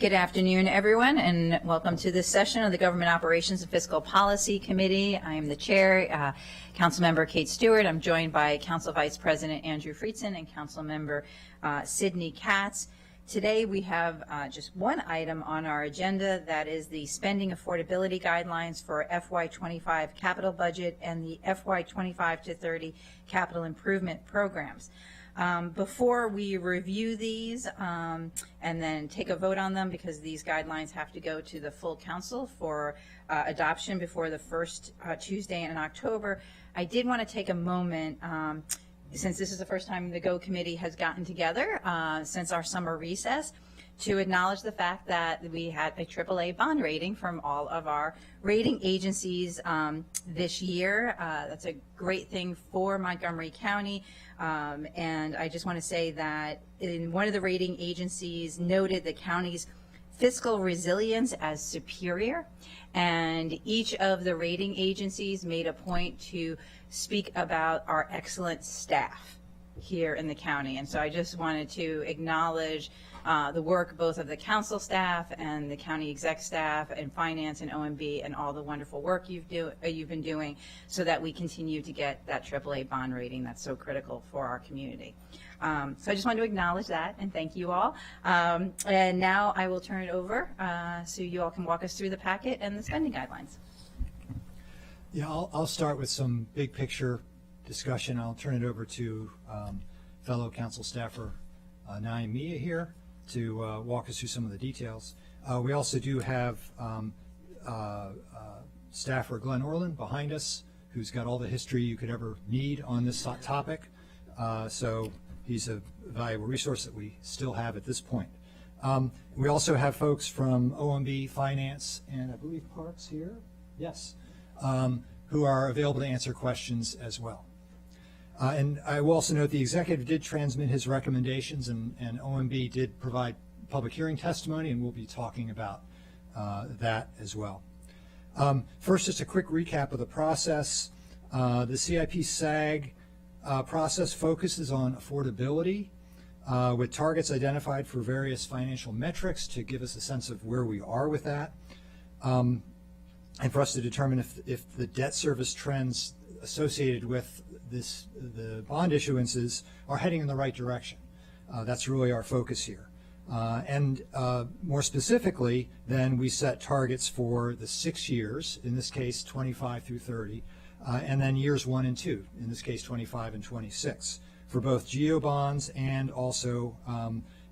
Good afternoon, everyone, and welcome to this session of the Government Operations and Fiscal Policy Committee. I am the chair, Councilmember Kate Stewart. I'm joined by Council Vice President Andrew Friedson and Councilmember Sidney Katz. Today we have just one item on our agenda, that is the spending affordability guidelines for FY25 capital budget and the FY25 to 30 capital improvement programs. Before we review these and then take a vote on them, because these guidelines have to go to the full council for adoption before the first Tuesday in October, I did want to take a moment, since this is the first time the GO committee has gotten together since our summer recess, to acknowledge the fact that we had a AAA bond rating from all of our rating agencies this year. That's a great thing for Montgomery County. And I just want to say that one of the rating agencies noted the county's fiscal resilience as superior, and each of the rating agencies made a point to speak about our excellent staff here in the county. And so I just wanted to acknowledge the work both of the council staff and the county exec staff and finance and OMB and all the wonderful work you've been doing so that we continue to get that AAA bond rating that's so critical for our community. So I just wanted to acknowledge that and thank you all. And now I will turn it over so you all can walk us through the packet and the spending guidelines. Yeah, I'll start with some big picture discussion. I'll turn it over to fellow council staffer Naeem Mia here to walk us through some of the details. We also do have staffer Glenn Orland behind us, who's got all the history you could ever need on this topic. So he's a valuable resource that we still have at this point. We also have folks from OMB, Finance, and I believe Parks here, yes, who are available to answer questions as well. And I will also note the executive did transmit his recommendations, and OMB did provide public hearing testimony, and we'll be talking about that as well. First, just a quick recap of the process. The CIP SAG process focuses on affordability with targets identified for various financial metrics to give us a sense of where we are with that, and for us to determine if the debt service trends associated with the bond issuances are heading in the right direction. That's really our focus here. And more specifically, then we set targets for the 6 years, in this case 25 through 30, and then years 1 and 2, in this case 25 and 26, for both GEO bonds and also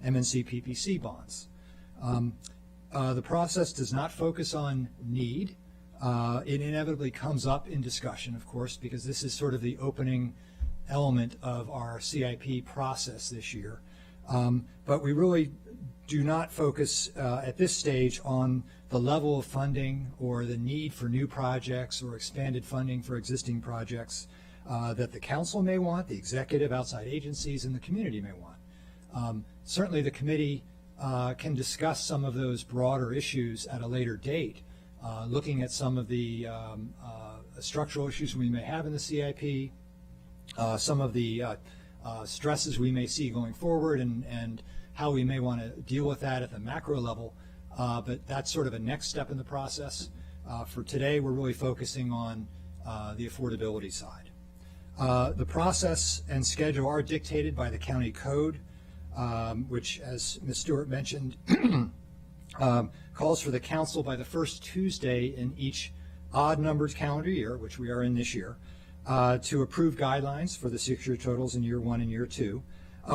MNC PPC bonds. The process does not focus on need. It inevitably comes up in discussion, of course, because this is sort of the opening element of our CIP process this year. But we really do not focus at this stage on the level of funding or the need for new projects or expanded funding for existing projects that the council may want, the executive, outside agencies, and the community may want. Certainly the committee can discuss some of those broader issues at a later date, looking at some of the structural issues we may have in the CIP, some of the stresses we may see going forward, and how we may want to deal with that at the macro level. But that's sort of a next step in the process. For today, we're really focusing on the affordability side. The process and schedule are dictated by the county code, which, as Ms. Stewart mentioned, calls for the council by the first Tuesday in each odd-numbered calendar year, which we are in this year, to approve guidelines for the 6-year totals in year 1 and year 2.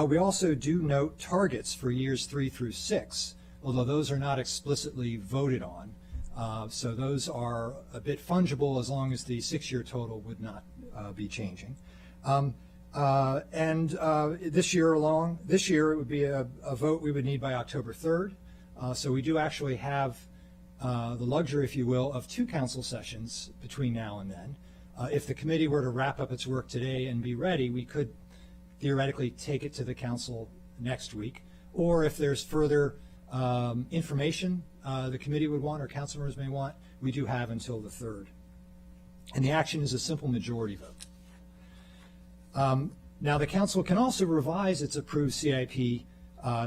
We also do note targets for years 3 through 6, although those are not explicitly voted on. So those are a bit fungible as long as the 6-year total would not be changing. This year it would be a vote we would need by October 3rd. So we do actually have the luxury, if you will, of 2 council sessions between now and then. If the committee were to wrap up its work today and be ready, we could theoretically take it to the council next week. Or if there's further information the committee would want or council members may want, we do have until the 3rd. And the action is a simple majority vote. Now the council can also revise its approved CIP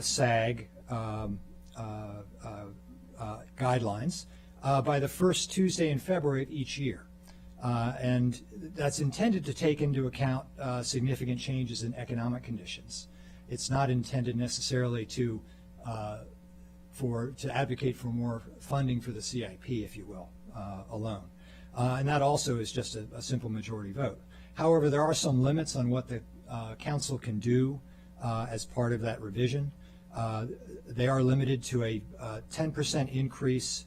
SAG guidelines by the first Tuesday in February of each year. And that's intended to take into account significant changes in economic conditions. It's not intended necessarily to advocate for more funding for the CIP, if you will, alone. And that also is just a simple majority vote. However, there are some limits on what the council can do as part of that revision. They are limited to a 10% increase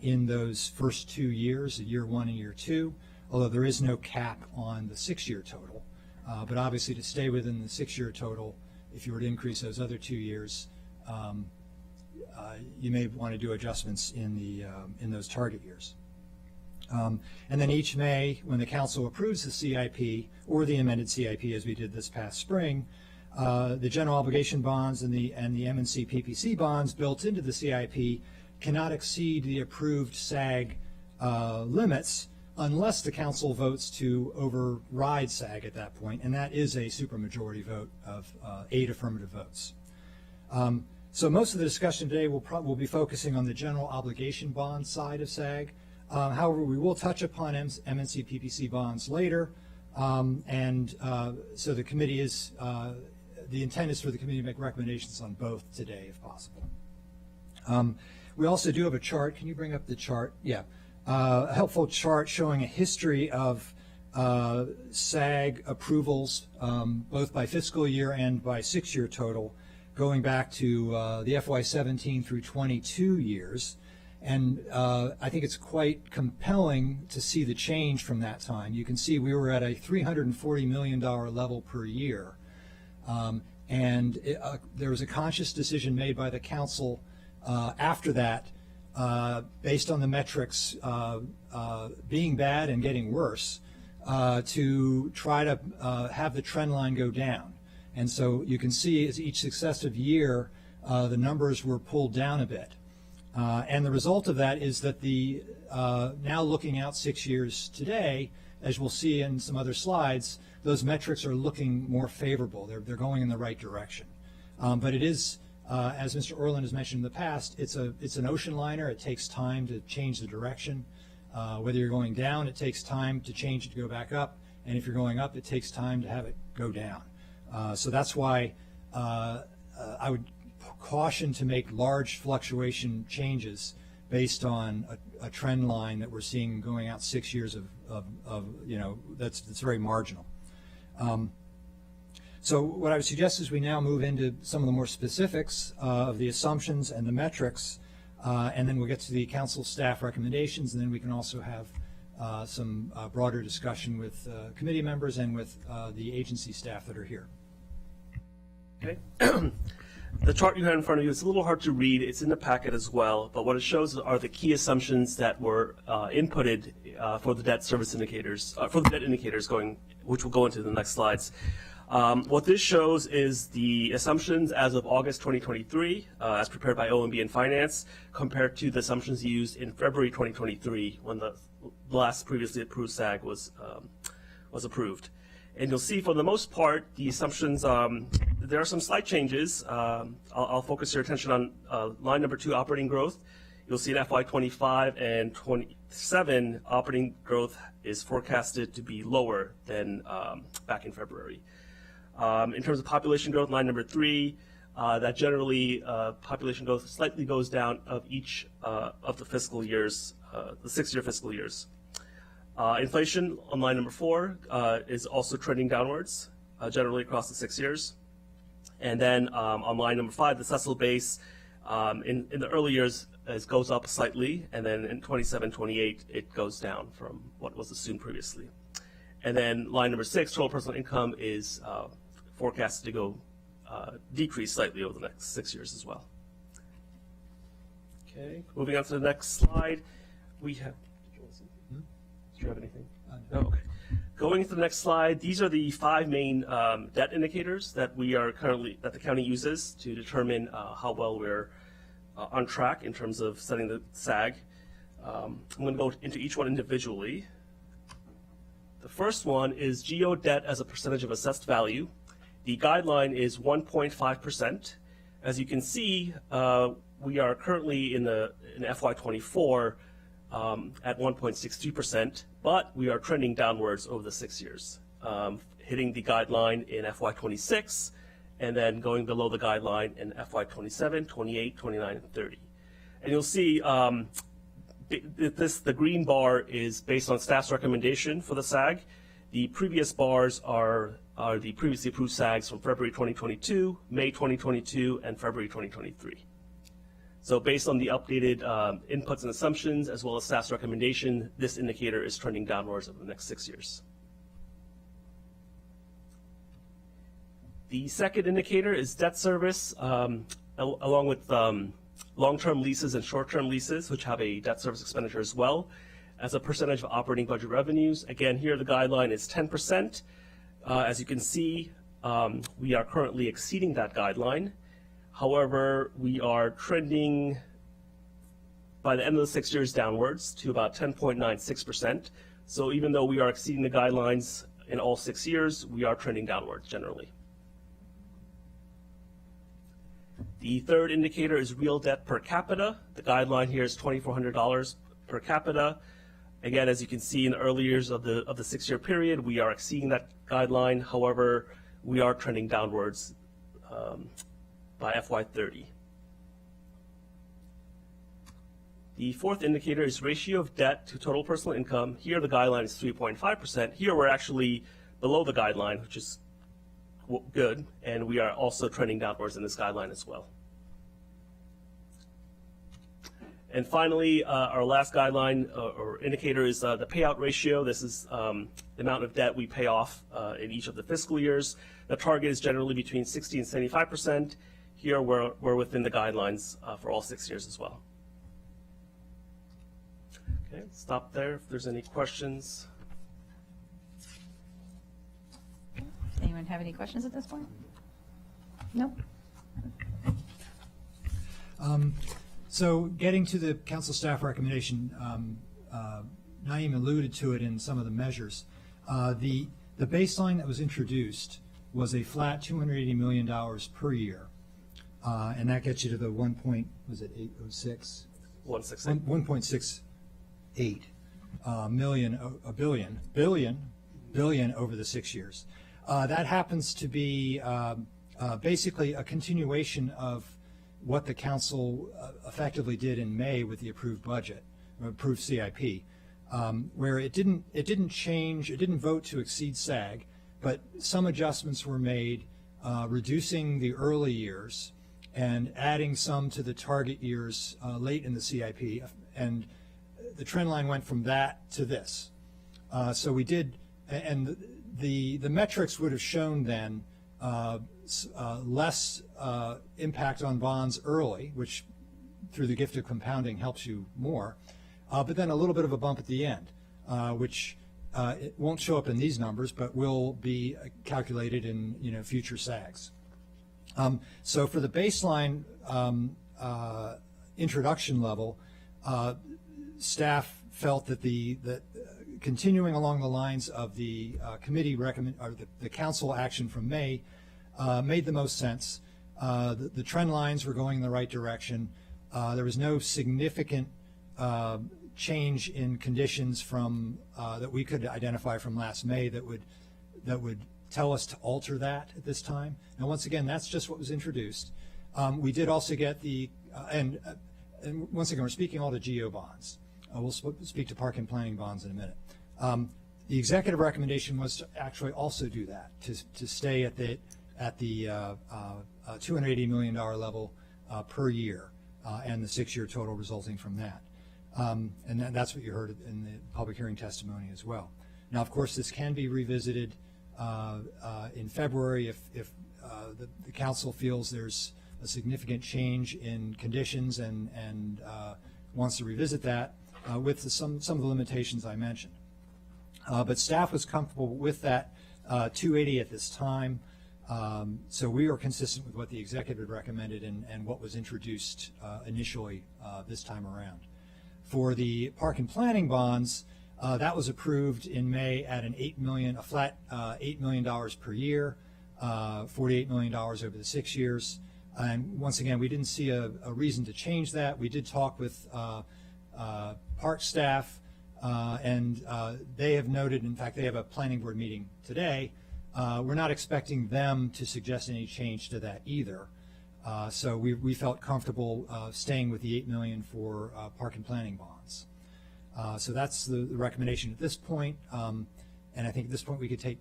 in those first 2 years, year 1 and year 2, although there is no cap on the 6-year total. But obviously, to stay within the 6-year total, if you were to increase those other 2 years, you may want to do adjustments in those target years. And then each May, when the council approves the CIP or the amended CIP, as we did this past spring, the general obligation bonds and the MNC PPC bonds built into the CIP cannot exceed the approved SAG limits unless the council votes to override SAG at that point, and that is a supermajority vote of 8 affirmative votes. So most of the discussion today will be focusing on the general obligation bond side of SAG. However, we will touch upon MNC PPC bonds later, so the committee is, the intent is for the committee to make recommendations on both today if possible. We also do have a chart. Can you bring up the chart? Yeah. A helpful chart showing a history of SAG approvals, both by fiscal year and by 6-year total, going back to the FY17 through 22 years. And I think it's quite compelling to see the change from that time. You can see we were at a $340 million level per year. There was a conscious decision made by the council after that, based on the metrics being bad and getting worse, to try to have the trend line go down. And so you can see as each successive year, the numbers were pulled down a bit. And the result of that is that the now looking out 6 years today, as we'll see in some other slides, those metrics are looking more favorable. They're going in the right direction. But it is, as Mr. Orland has mentioned in the past, it's an ocean liner. It takes time to change the direction. Whether you're going down, it takes time to change it to go back up. And if you're going up, it takes time to have it go down. So that's why I would caution to make large fluctuation changes based on a trend line that we're seeing going out 6 years of that's very marginal. So what I would suggest is we now move into some of the more specifics of the assumptions and the metrics, and then we'll get to the council staff recommendations, and then we can also have some broader discussion with committee members and with the agency staff that are here. Okay. The chart you have in front of you is a little hard to read. It's in the packet as well, but what it shows are the key assumptions that were inputted for the debt service indicators, for the debt indicators which will go into the next slides. What this shows is the assumptions as of August 2023, as prepared by OMB and Finance, compared to the assumptions used in February 2023 when the last previously approved SAG was approved. And you'll see for the most part, the assumptions, there are some slight changes. I'll focus your attention on line number 2, operating growth. You'll see in FY25 and 27, operating growth is forecasted to be lower than back in February. In terms of population growth, line number 3, that generally population growth slightly goes down of each of the fiscal years, the 6-year fiscal years. Inflation on line number 4 is also trending downwards, generally across the 6 years. And then on line number 5, the Cecil base in the early years goes up slightly, and then in 27, 28, it goes down from what was assumed previously. And then line number 6, total personal income is forecasted to go decrease slightly over the next 6 years as well. Okay, moving on to the next slide, we have. Do you have anything? No. Okay. Going into the next slide, these are the 5 main debt indicators that that the county uses to determine how well we're on track in terms of setting the SAG. I'm going to go into each one individually. The first one is GO debt as a percentage of assessed value. The guideline is 1.5%. As you can see, we are currently in FY24 at 1.62%, but we are trending downwards over the 6 years, hitting the guideline in FY26, and then going below the guideline in FY27, 28, 29, and 30. And you'll see the green bar is based on staff's recommendation for the SAG. The previous bars are the previously approved SAGs from February 2022, May 2022, and February 2023. So based on the updated inputs and assumptions, as well as staff's recommendation, this indicator is trending downwards over the next 6 years. The second indicator is debt service, along with long-term leases and short-term leases, which have a debt service expenditure as well, as a percentage of operating budget revenues. Again, here the guideline is 10%. As you can see, we are currently exceeding that guideline. However, we are trending by the end of the 6 years downwards to about 10.96%. So even though we are exceeding the guidelines in all 6 years, we are trending downwards generally. The third indicator is real debt per capita. The guideline here is $2,400 per capita. Again, as you can see in the early years of the 6 year period, we are exceeding that guideline. However, we are trending downwards by FY30. The fourth indicator is ratio of debt to total personal income. Here the guideline is 3.5%. Here we're actually below the guideline, which is good, and we are also trending downwards in this guideline as well. And finally, our last guideline or indicator is the payout ratio. This is the amount of debt we pay off in each of the fiscal years. The target is generally between 60 and 75%. Here we're within the guidelines for all 6 years as well. Okay, stop there if there's any questions. Anyone have any questions at this point? No? So getting to the council staff recommendation, Naeem alluded to it in some of the measures. The baseline that was introduced was a flat $280 million per year, and that gets you to the 1.806? 1.68 billion over the 6 years. That happens to be basically a continuation of what the council effectively did in May with the approved budget, approved CIP, where it didn't change, it didn't vote to exceed SAG, but some adjustments were made, reducing the early years and adding some to the target years late in the CIP, and the trend line went from that to this. So we did, and the metrics would have shown then less impact on bonds early, which through the gift of compounding helps you more, but then a little bit of a bump at the end, which it won't show up in these numbers, but will be calculated in future SAGs. So for the baseline introduction level, staff felt that that continuing along the lines of the committee the council action from May made the most sense. The trend lines were going in the right direction. There was no significant change in conditions from that we could identify from last May that would tell us to alter that at this time. Now, once again, that's just what was introduced. We did also get and once again, we're speaking all to GO bonds. We'll speak to park and planning bonds in a minute. The executive recommendation was to actually also do that, to stay at the $280 million level per year, and the 6 year total resulting from that. And that's what you heard in the public hearing testimony as well. Now, of course, this can be revisited in February if the council feels there's a significant change in conditions and wants to revisit that with some of the limitations I mentioned. But staff was comfortable with that 280 at this time. So we are consistent with what the executive recommended and what was introduced initially this time around. For the park and planning bonds, that was approved in May at a flat $8 million per year, $48 million over the 6 years. And once again, we didn't see a reason to change that. We did talk with park staff, and they have noted, in fact, they have a planning board meeting today. We're not expecting them to suggest any change to that either. So we felt comfortable staying with the $8 million for park and planning bonds. So that's the recommendation at this point. And I think at this point we could take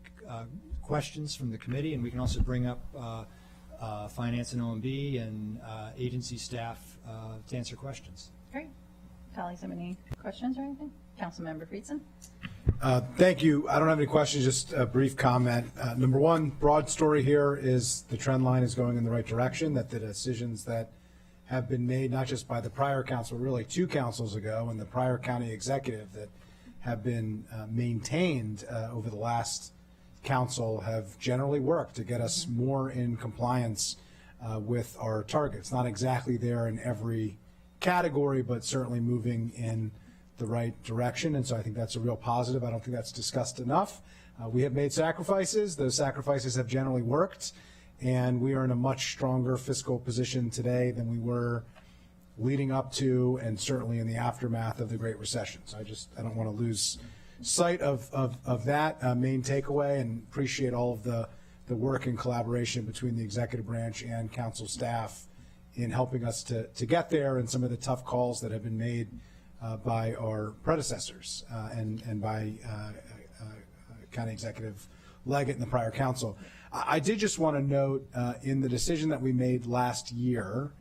questions from the committee, and we can also bring up finance and OMB and agency staff to answer questions. Great. Colleagues have any questions or anything? Councilmember Friedson? Thank you. I don't have any questions, just a brief comment. Number one, broad story here is the trend line is going in the right direction, that the decisions that have been made, not just by the prior council, really 2 councils ago, and the prior county executive that have been maintained over the last council have generally worked to get us more in compliance with our targets. Not exactly there in every category, but certainly moving in the right direction, and so I think that's a real positive. I don't think that's discussed enough. We have made sacrifices. Those sacrifices have generally worked, and we are in a much stronger fiscal position today than we were leading up to and certainly in the aftermath of the Great Recession. So I don't want to lose sight of that main takeaway, and appreciate all of the work and collaboration between the executive branch and council staff in helping us to get there, and some of the tough calls that have been made by our predecessors and by County Executive Leggett and the prior council. I did just want to note in the decision that we made last year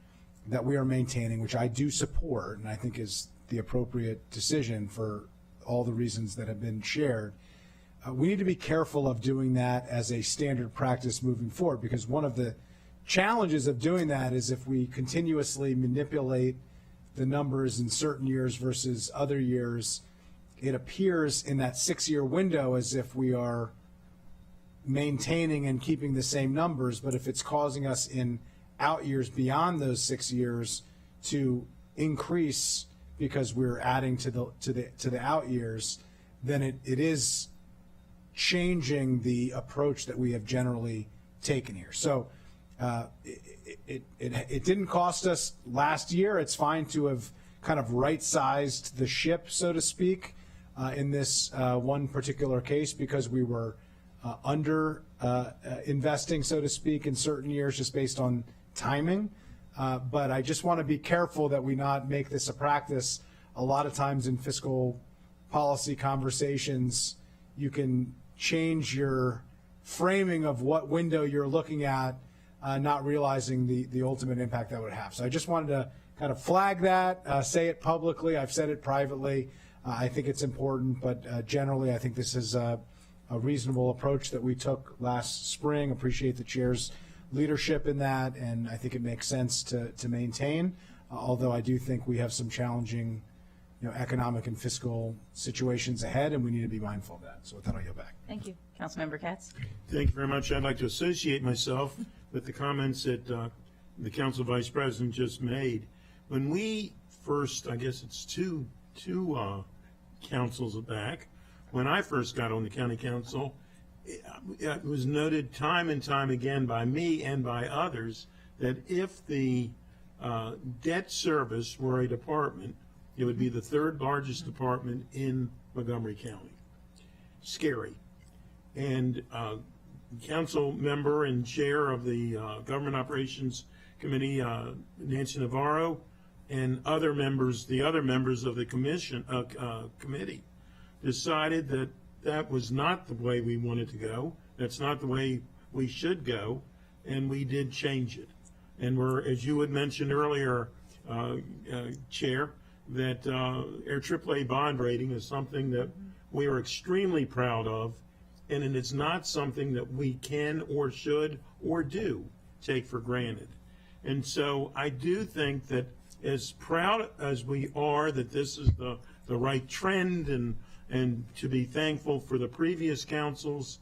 that we are maintaining, which I do support and I think is the appropriate decision for all the reasons that have been shared, we need to be careful of doing that as a standard practice moving forward, because one of the challenges of doing that is if we continuously manipulate the numbers in certain years versus other years, it appears in that 6-year window as if we are maintaining and keeping the same numbers, but if it's causing us in out years beyond those 6 years to increase because we're adding to the out years, then it is changing the approach that we have generally taken here. So it didn't cost us last year. It's fine to have kind of right-sized the ship, so to speak, in this one particular case, because we were under investing, so to speak, in certain years just based on timing. But I just want to be careful that we not make this a practice. A lot of times in fiscal policy conversations, you can change your framing of what window you're looking at, not realizing the ultimate impact that would have. So I just wanted to kind of flag that, say it publicly. I've said it privately. I think it's important, but generally I think this is a reasonable approach that we took last spring. Appreciate the chair's leadership in that, and I think it makes sense to maintain, although I do think we have some challenging economic and fiscal situations ahead, and we need to be mindful of that. So with that, I'll yield back. Thank you. Councilmember Katz? Thank you very much. I'd like to associate myself with the comments that the Council Vice President just made. When we first, I guess it's two councils back, when I first got on the county council, it was noted time and time again by me and by others that if the debt service were a department, it would be the 3rd largest department in Montgomery County. Scary. And council member and chair of the Government Operations Committee, Nancy Navarro, and other members, the other members of the committee, decided that that was not the way we wanted to go. That's not the way we should go, and we did change it. And we're, as you had mentioned earlier, Chair, that our AAA bond rating is something that we are extremely proud of, and it is not something that we can or should or do take for granted. And so I do think that as proud as we are that this is the right trend, and to be thankful for the previous councils,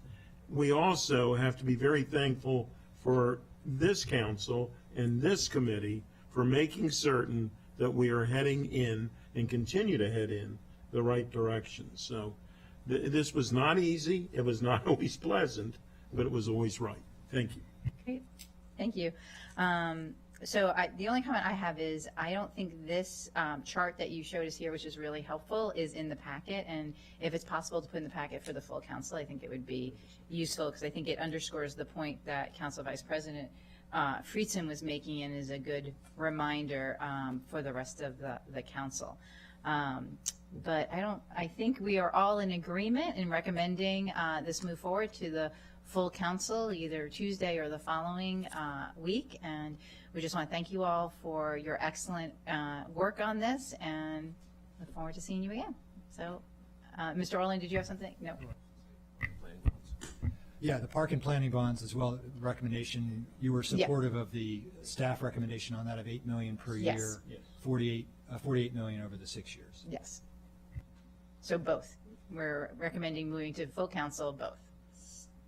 we also have to be very thankful for this council and this committee for making certain that we are heading in and continue to head in the right direction. So this was not easy. It was not always pleasant, but it was always right. Thank you. Great. Thank you. The only comment I have is I don't think this chart that you showed us here, which is really helpful, is in the packet. And if it's possible to put in the packet for the full council, I think it would be useful because I think it underscores the point that Council Vice President Friedson was making and is a good reminder for the rest of the council. But I think we are all in agreement in recommending this move forward to the full council either Tuesday or the following week. And we just want to thank you all for your excellent work on this and look forward to seeing you again. So, Mr. Orland, did you have something? No. Yeah, the park and planning bonds as well, the recommendation, you were supportive of the staff recommendation on that of 8 million per Yes. year, 48 million over the 6 years. Yes. So both. We're recommending moving to full council, both.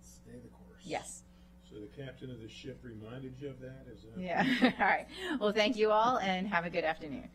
Stay the course. Yes. So the captain of the ship reminded you of that? Is that? Yeah. All right. Well, thank you all and have a good afternoon.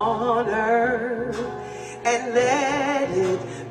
On earth and let it